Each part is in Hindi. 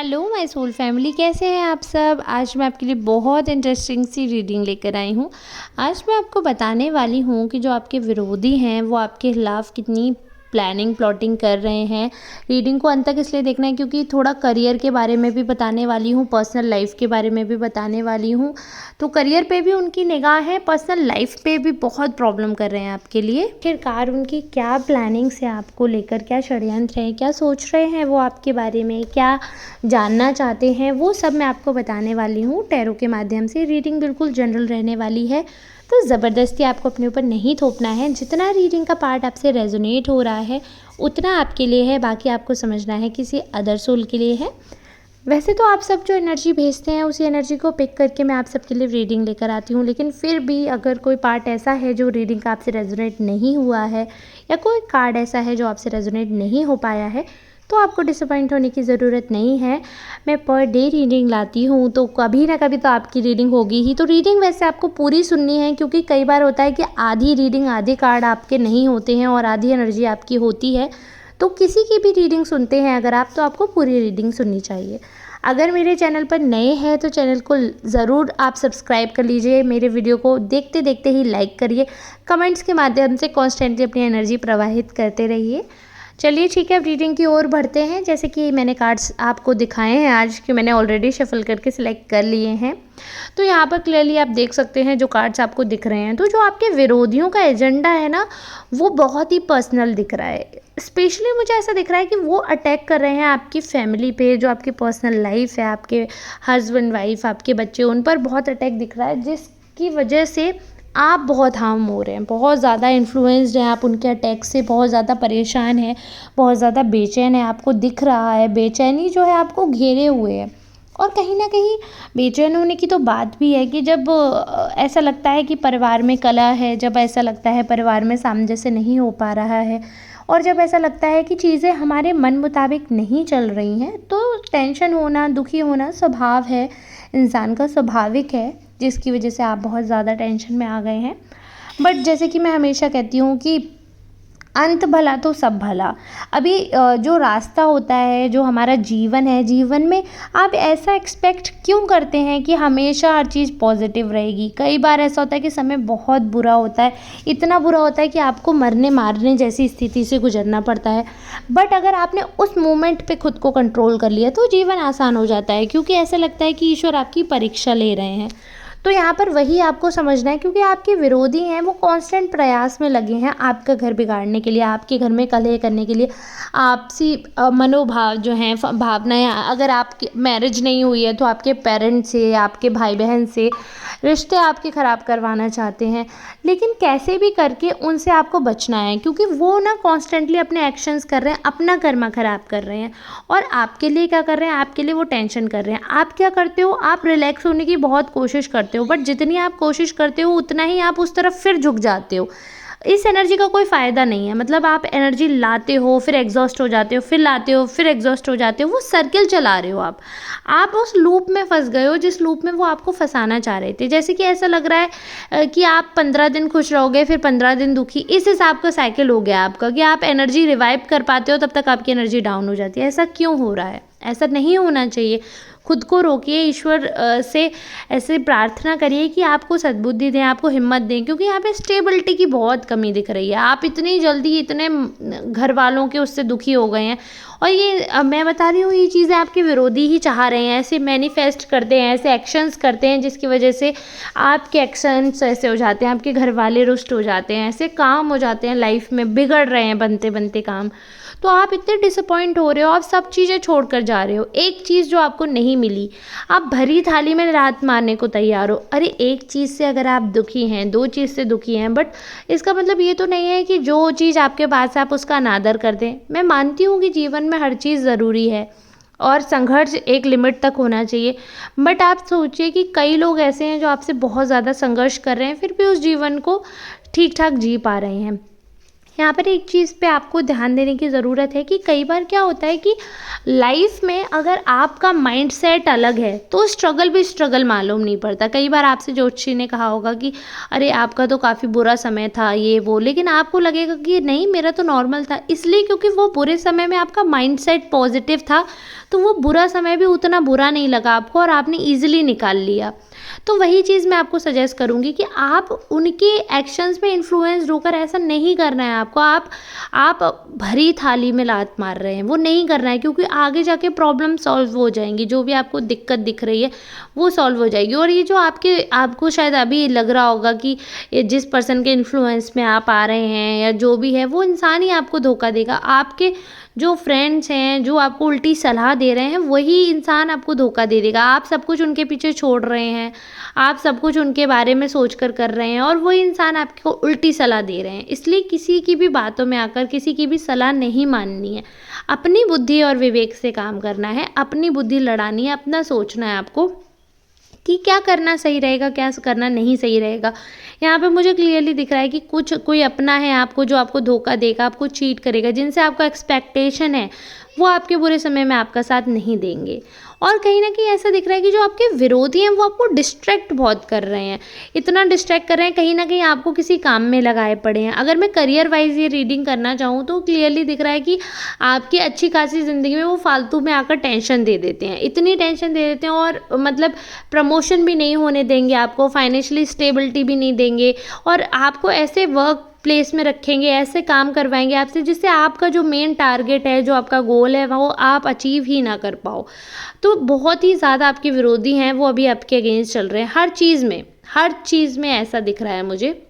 हेलो माय सोल फैमिली, कैसे हैं आप सब। आज मैं आपके लिए बहुत इंटरेस्टिंग सी रीडिंग लेकर आई हूँ। आज मैं आपको बताने वाली हूँ कि जो आपके विरोधी हैं वो आपके खिलाफ कितनी प्लानिंग प्लॉटिंग कर रहे हैं। रीडिंग को अंत तक इसलिए देखना है क्योंकि थोड़ा करियर के बारे में भी बताने वाली हूँ, पर्सनल लाइफ के बारे में भी बताने वाली हूँ। तो करियर पे भी उनकी निगाह है, पर्सनल लाइफ पे भी बहुत प्रॉब्लम कर रहे हैं आपके लिए। आखिरकार उनकी क्या प्लानिंग्स है आपको लेकर, क्या षड्यंत्र है, क्या सोच रहे हैं वो आपके बारे में, क्या जानना चाहते हैं, वो सब मैं आपको बताने वाली हूँ टैरो के माध्यम से। रीडिंग बिल्कुल जनरल रहने वाली है, तो ज़बरदस्ती आपको अपने ऊपर नहीं थोपना है। जितना रीडिंग का पार्ट आपसे रेजोनेट हो रहा है उतना आपके लिए है, बाकी आपको समझना है किसी अदर सोल के लिए है। वैसे तो आप सब जो एनर्जी भेजते हैं उसी एनर्जी को पिक करके मैं आप सबके लिए रीडिंग लेकर आती हूँ, लेकिन फिर भी अगर कोई पार्ट ऐसा है जो रीडिंग का आपसे रेजोनेट नहीं हुआ है या कोई कार्ड ऐसा है जो आपसे रेजोनेट नहीं हो पाया है, तो आपको डिसअपॉइंट होने की ज़रूरत नहीं है। मैं पर डे रीडिंग लाती हूँ, तो कभी ना कभी तो आपकी रीडिंग होगी ही। तो रीडिंग वैसे आपको पूरी सुननी है, क्योंकि कई बार होता है कि आधी रीडिंग, आधे कार्ड आपके नहीं होते हैं और आधी एनर्जी आपकी होती है। तो किसी की भी रीडिंग सुनते हैं अगर आप, तो आपको पूरी रीडिंग सुननी चाहिए। अगर मेरे चैनल पर नए हैं तो चैनल को ज़रूर आप सब्सक्राइब कर लीजिए, मेरे वीडियो को देखते देखते ही लाइक करिए, कमेंट्स के माध्यम से कॉन्स्टेंटली अपनी एनर्जी प्रवाहित करते रहिए। चलिए ठीक है, अब रीडिंग की ओर बढ़ते हैं। जैसे कि मैंने कार्ड्स आपको दिखाए हैं आज, कि मैंने ऑलरेडी शफल करके सिलेक्ट कर लिए हैं। तो यहाँ पर क्लियरली आप देख सकते हैं जो कार्ड्स आपको दिख रहे हैं। तो जो आपके विरोधियों का एजेंडा है ना, वो बहुत ही पर्सनल दिख रहा है। स्पेशली मुझे ऐसा दिख रहा है कि वो अटैक कर रहे हैं आपकी फैमिली पे, जो आपकी पर्सनल लाइफ है, आपके हस्बैंड वाइफ, आपके बच्चे, उन पर बहुत अटैक दिख रहा है, जिसकी वजह से आप बहुत हार्म हो रहे हैं, बहुत ज़्यादा इन्फ्लुएंस्ड हैं आप उनके अटैक से, बहुत ज़्यादा परेशान हैं, बहुत ज़्यादा बेचैन है, आपको दिख रहा है बेचैनी जो है आपको घेरे हुए है। और कहीं ना कहीं बेचैन होने की तो बात भी है कि जब ऐसा लगता है कि परिवार में कलह है, जब ऐसा लगता है परिवार में सामंजस्य नहीं हो पा रहा है, और जब ऐसा लगता है कि चीज़ें हमारे मन मुताबिक नहीं चल रही हैं, तो टेंशन होना, दुखी होना स्वभाव है, इंसान का स्वाभाविक है, जिसकी वजह से आप बहुत ज़्यादा टेंशन में आ गए हैं। बट जैसे कि मैं हमेशा कहती हूँ कि अंत भला तो सब भला। अभी जो रास्ता होता है, जो हमारा जीवन है, जीवन में आप ऐसा एक्सपेक्ट क्यों करते हैं कि हमेशा हर चीज़ पॉजिटिव रहेगी। कई बार ऐसा होता है कि समय बहुत बुरा होता है, इतना बुरा होता है कि आपको मरने मारने जैसी स्थिति से गुजरना पड़ता है। बट अगर आपने उस मोमेंट पे खुद को कंट्रोल कर लिया तो जीवन आसान हो जाता है, क्योंकि ऐसा लगता है कि ईश्वर आपकी परीक्षा ले रहे हैं। तो यहाँ पर वही आपको समझना है, क्योंकि आपके विरोधी हैं वो कांस्टेंट प्रयास में लगे हैं आपका घर बिगाड़ने के लिए, आपके घर में कलह करने के लिए, आपसी मनोभाव जो हैं, भावनाएं, अगर आपकी मैरिज नहीं हुई है तो आपके पेरेंट्स से, आपके भाई बहन से रिश्ते आपके ख़राब करवाना चाहते हैं। लेकिन कैसे भी करके उनसे आपको बचना है, क्योंकि वो ना कॉन्स्टेंटली अपने एक्शंस कर रहे हैं, अपना कर्मा ख़राब कर रहे हैं, और आपके लिए क्या कर रहे हैं, आपके लिए वो टेंशन कर रहे हैं। आप क्या करते हो, आप रिलैक्स होने की बहुत कोशिश करते हो, बट जितनी आप कोशिश करते हो उतना ही आप उस तरफ फिर झुक जाते हो। इस एनर्जी का कोई फ़ायदा नहीं है। मतलब आप एनर्जी लाते हो, फिर एग्जॉस्ट हो जाते हो, फिर लाते हो, फिर एग्जॉस्ट हो जाते हो, वो सर्किल चला रहे हो आप उस लूप में फंस गए हो, जिस लूप में वो आपको फंसाना चाह रहे थे। जैसे कि ऐसा लग रहा है कि आप 15 दिन खुश रहोगे, फिर 15 दिन दुखी, इस हिसाब का साइकिल हो गया आपका, कि आप एनर्जी रिवाइव कर पाते हो तब तक आपकी एनर्जी डाउन हो जाती है। ऐसा क्यों हो रहा है? ऐसा नहीं होना चाहिए। खुद को रोकिए, ईश्वर से ऐसे प्रार्थना करिए कि आपको सद्बुद्धि दें, आपको हिम्मत दें, क्योंकि यहाँ पे स्टेबिलिटी की बहुत कमी दिख रही है। आप इतनी जल्दी इतने घर वालों के उससे दुखी हो गए हैं, और ये मैं बता रही हूँ, ये चीज़ें आपके विरोधी ही चाह रहे हैं, ऐसे मैनिफेस्ट करते हैं, ऐसे एक्शंस करते हैं, जिसकी वजह से आपके एक्शंस ऐसे हो जाते हैं, आपके घर वाले रुष्ट हो जाते हैं, ऐसे काम हो जाते हैं, लाइफ में बिगड़ रहे हैं बनते बनते काम। तो आप इतने डिसअपॉइंट हो रहे हो, आप सब चीज़ें छोड़ कर जा रहे हो, एक चीज़ जो आपको नहीं मिली, आप भरी थाली में लात मारने को तैयार हो। अरे एक चीज़ से अगर आप दुखी हैं, दो चीज़ से दुखी हैं, बट इसका मतलब ये तो नहीं है कि जो चीज़ आपके पास है आप उसका अनादर कर दें। मैं मानती हूँ कि जीवन में हर चीज़ ज़रूरी है और संघर्ष एक लिमिट तक होना चाहिए, बट आप सोचिए कि कई लोग ऐसे हैं जो आपसे बहुत ज़्यादा संघर्ष कर रहे हैं, फिर भी उस जीवन को ठीक ठाक जी पा रहे हैं। यहाँ पर एक चीज़ पे आपको ध्यान देने की ज़रूरत है कि कई बार क्या होता है कि लाइफ में अगर आपका माइंडसेट अलग है तो स्ट्रगल भी स्ट्रगल मालूम नहीं पड़ता। कई बार आपसे ज्योतिषी ने कहा होगा कि अरे आपका तो काफ़ी बुरा समय था ये वो, लेकिन आपको लगेगा कि नहीं मेरा तो नॉर्मल था, इसलिए क्योंकि वो बुरे समय में आपका माइंडसेट पॉजिटिव था, तो वो बुरा समय भी उतना बुरा नहीं लगा आपको और आपने ईजिली निकाल लिया। तो वही चीज़ मैं आपको सजेस्ट करूँगी कि आप उनके एक्शंस में इन्फ्लुएंस्ड होकर ऐसा नहीं करना है आपको। आप भरी थाली में लात मार रहे हैं, वो नहीं करना है, क्योंकि आगे जाके प्रॉब्लम सॉल्व हो जाएंगी। जो भी आपको दिक्कत दिख रही है वो सॉल्व हो जाएगी। और ये जो आपको शायद अभी लग रहा होगा कि ये जिस पर्सन के इन्फ्लुएंस में आप आ रहे हैं या जो भी है, वो इंसान ही आपको धोखा देगा। आपके जो फ्रेंड्स हैं जो आपको उल्टी सलाह दे रहे हैं वही इंसान आपको धोखा दे देगा। आप सब कुछ उनके पीछे छोड़ रहे हैं, आप सब कुछ उनके बारे में सोच कर रहे हैं और वही इंसान आपको उल्टी सलाह दे रहे हैं। इसलिए किसी की भी बातों में आकर किसी की भी सलाह नहीं माननी है। अपनी बुद्धि और विवेक से काम करना है, अपनी बुद्धि लड़ानी है, अपना सोचना है आपको कि क्या करना सही रहेगा, क्या करना नहीं सही रहेगा। यहाँ पे मुझे क्लियरली दिख रहा है कि कोई अपना है आपको जो आपको धोखा देगा, आपको चीट करेगा, जिनसे आपका एक्सपेक्टेशन है वो आपके बुरे समय में आपका साथ नहीं देंगे। और कहीं न कहीं ऐसा दिख रहा है कि जो आपके विरोधी हैं वो आपको डिस्ट्रैक्ट बहुत कर रहे हैं। इतना डिस्ट्रैक्ट कर रहे हैं, कहीं न कहीं आपको किसी काम में लगाए पड़े हैं। अगर मैं करियर वाइज़ ये रीडिंग करना चाहूँ तो क्लियरली दिख रहा है कि आपकी अच्छी खासी ज़िंदगी में वो फालतू में आकर टेंशन दे देते हैं। इतनी टेंशन दे देते हैं और मतलब प्रमोशन भी नहीं होने देंगे आपको, फाइनेंशियली स्टेबिलिटी भी नहीं देंगे और आपको ऐसे वर्क प्लेस में रखेंगे, ऐसे काम करवाएंगे आपसे जिससे आपका जो मेन टारगेट है, जो आपका गोल है, वो आप अचीव ही ना कर पाओ। तो बहुत ही ज़्यादा आपके विरोधी हैं, वो अभी आपके अगेंस्ट चल रहे हैं हर चीज़ में ऐसा दिख रहा है मुझे।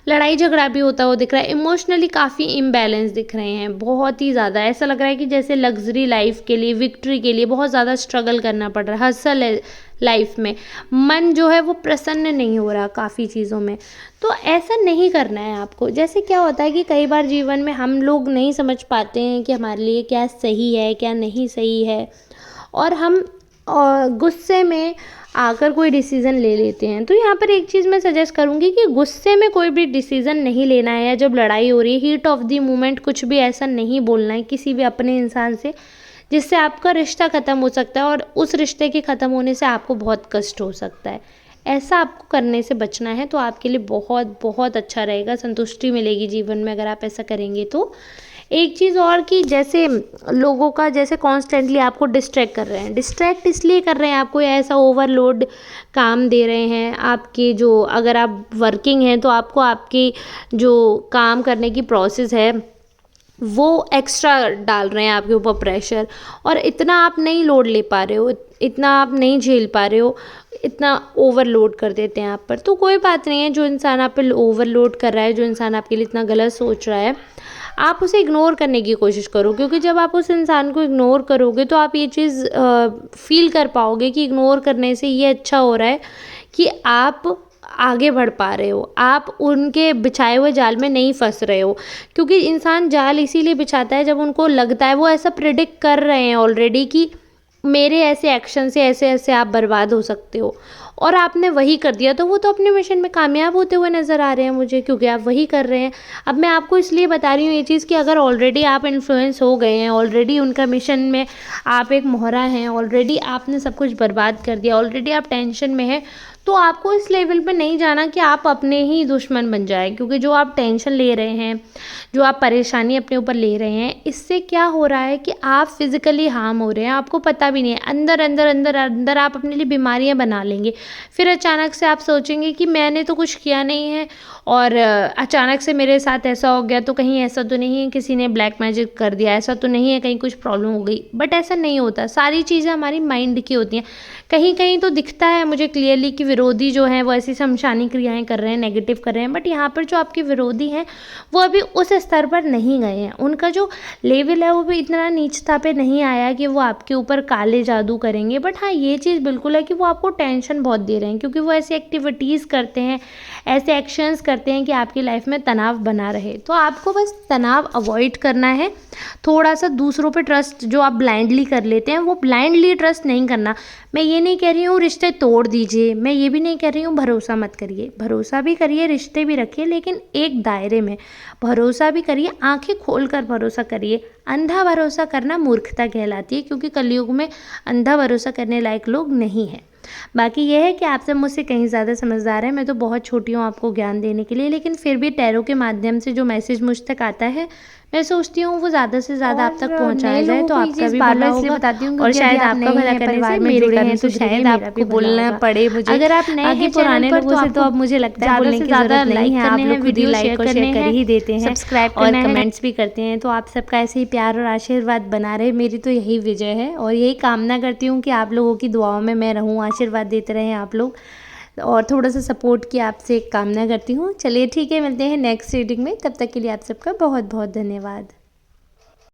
लड़ाई झगड़ा भी होता हुआ दिख रहा है, इमोशनली काफ़ी इम्बैलेंस दिख रहे हैं, बहुत ही ज़्यादा ऐसा लग रहा है कि जैसे लग्जरी लाइफ के लिए, विक्ट्री के लिए बहुत ज़्यादा स्ट्रगल करना पड़ रहा है, हसल है लाइफ में। मन जो है वो प्रसन्न नहीं हो रहा काफ़ी चीज़ों में। तो ऐसा नहीं करना है आपको। जैसे क्या होता है कि कई बार जीवन में हम लोग नहीं समझ पाते हैं कि हमारे लिए क्या सही है, क्या नहीं सही है, और हम गुस्से में आकर कोई डिसीज़न ले लेते हैं। तो यहाँ पर एक चीज़ मैं सजेस्ट करूँगी कि गुस्से में कोई भी डिसीज़न नहीं लेना है, या जब लड़ाई हो रही है, हीट ऑफ द मोमेंट कुछ भी ऐसा नहीं बोलना है किसी भी अपने इंसान से जिससे आपका रिश्ता ख़त्म हो सकता है और उस रिश्ते के ख़त्म होने से आपको बहुत कष्ट हो सकता है। ऐसा आपको करने से बचना है, तो आपके लिए बहुत बहुत अच्छा रहेगा, संतुष्टि मिलेगी जीवन में अगर आप ऐसा करेंगे तो। एक चीज़ और कि जैसे लोगों का जैसे कॉन्स्टेंटली आपको डिस्ट्रैक्ट कर रहे हैं, डिस्ट्रैक्ट इसलिए कर रहे हैं, आपको ऐसा ओवरलोड काम दे रहे हैं आपके जो, अगर आप वर्किंग हैं तो आपको आपकी जो काम करने की प्रोसेस है वो एक्स्ट्रा डाल रहे हैं आपके ऊपर प्रेशर, और इतना आप नहीं लोड ले पा रहे हो, इतना आप नहीं झेल पा रहे हो, इतना ओवरलोड कर देते हैं आप पर। तो कोई बात नहीं है, जो इंसान आप पे ओवरलोड कर रहा है, जो इंसान आपके लिए इतना गलत सोच रहा है, आप उसे इग्नोर करने की कोशिश करो, क्योंकि जब आप उस इंसान को इग्नोर करोगे तो आप ये चीज़ फील कर पाओगे कि इग्नोर करने से ये अच्छा हो रहा है कि आप आगे बढ़ पा रहे हो, आप उनके बिछाए हुए जाल में नहीं फंस रहे हो। क्योंकि इंसान जाल इसीलिए बिछाता है जब उनको लगता है, वो ऐसा प्रिडिक्ट कर रहे हैं ऑलरेडी कि मेरे ऐसे एक्शन से ऐसे ऐसे आप बर्बाद हो सकते हो, और आपने वही कर दिया, तो वो तो अपने मिशन में कामयाब होते हुए नज़र आ रहे हैं मुझे, क्योंकि आप वही कर रहे हैं। अब मैं आपको इसलिए बता रही हूँ ये चीज़ कि अगर ऑलरेडी आप इन्फ्लुएंस हो गए हैं, ऑलरेडी उनका मिशन में आप एक मोहरा हैं, ऑलरेडी आपने सब कुछ बर्बाद कर दिया, ऑलरेडी आप टेंशन में हैं, तो आपको इस लेवल पे नहीं जाना कि आप अपने ही दुश्मन बन जाएं। क्योंकि जो आप टेंशन ले रहे हैं, जो आप परेशानी अपने ऊपर ले रहे हैं, इससे क्या हो रहा है कि आप फिज़िकली हार्म हो रहे हैं, आपको पता भी नहीं है। अंदर अंदर अंदर अंदर आप अपने लिए बीमारियां बना लेंगे। फिर अचानक से आप सोचेंगे कि मैंने तो कुछ किया नहीं है, और अचानक से मेरे साथ ऐसा हो गया, तो कहीं ऐसा तो नहीं है किसी ने ब्लैक मैजिक कर दिया, ऐसा तो नहीं है कहीं कुछ प्रॉब्लम हो गई। बट ऐसा नहीं होता, सारी चीज़ें हमारी माइंड की होती हैं। कहीं कहीं तो दिखता है मुझे क्लियरली कि विरोधी जो हैं वो ऐसी शमशानी क्रियाएं कर रहे हैं, नेगेटिव कर रहे हैं, बट यहाँ पर जो आपके विरोधी हैं वो अभी उस स्तर पर नहीं गए हैं। उनका जो लेवल है वो भी इतना नीचता पे नहीं आया कि वो आपके ऊपर काले जादू करेंगे। बट हाँ, ये चीज़ बिल्कुल है कि वो आपको टेंशन बहुत बहुत दे रहे हैं, क्योंकि वो ऐसी एक्टिविटीज़ करते हैं, ऐसे एक्शंस करते हैं कि आपकी लाइफ में तनाव बना रहे। तो आपको बस तनाव अवॉइड करना है। थोड़ा सा दूसरों पे ट्रस्ट जो आप ब्लाइंडली कर लेते हैं, वो ब्लाइंडली ट्रस्ट नहीं करना। मैं ये नहीं कह रही हूँ रिश्ते तोड़ दीजिए, मैं ये भी नहीं कह रही हूँ भरोसा मत करिए, भरोसा भी करिए, रिश्ते भी रखिए, लेकिन एक दायरे में भरोसा भी करिए, आंखें खोल कर भरोसा करिए। अंधा भरोसा करना मूर्खता कहलाती है, क्योंकि कलयुग में अंधा भरोसा करने लायक लोग नहीं हैं। बाकी ये है कि आप सब मुझसे कहीं ज़्यादा समझदार हैं, मैं तो बहुत छोटी हूँ आपको ज्ञान देने के लिए, लेकिन फिर भी टैरो के माध्यम से जो मैसेज मुझ तक आता है, मैं सोचती हूँ वो ज़्यादा से ज़्यादा आप तक पहुँचाया जाए तो आपका भी भला होगा, और शायद आपका भला करने से मेरे करने से शायद आपको बोलना पड़े मुझे। अगर आप नए हैं पुराने लोगों से, तो अब मुझे लगता है बोलने की ज़रूरत नहीं है, आप लोग खुद ही लाइक और शेयर कर ही देते हैं, सब्सक्राइब और कमेंट्स भी करते हैं। तो आप सबका ऐसे ही प्यार और आशीर्वाद बना रहे, मेरी तो यही विजय है, और यही कामना करती हूँ कि आप लोगों की दुआओं में मैं रहूँ, आशीर्वाद देते रहें आप लोग, और थोड़ा सा सपोर्ट की आपसे कामना करती हूँ। चलिए ठीक है, मिलते हैं नेक्स्ट रीडिंग में, तब तक के लिए आप सबका बहुत बहुत धन्यवाद।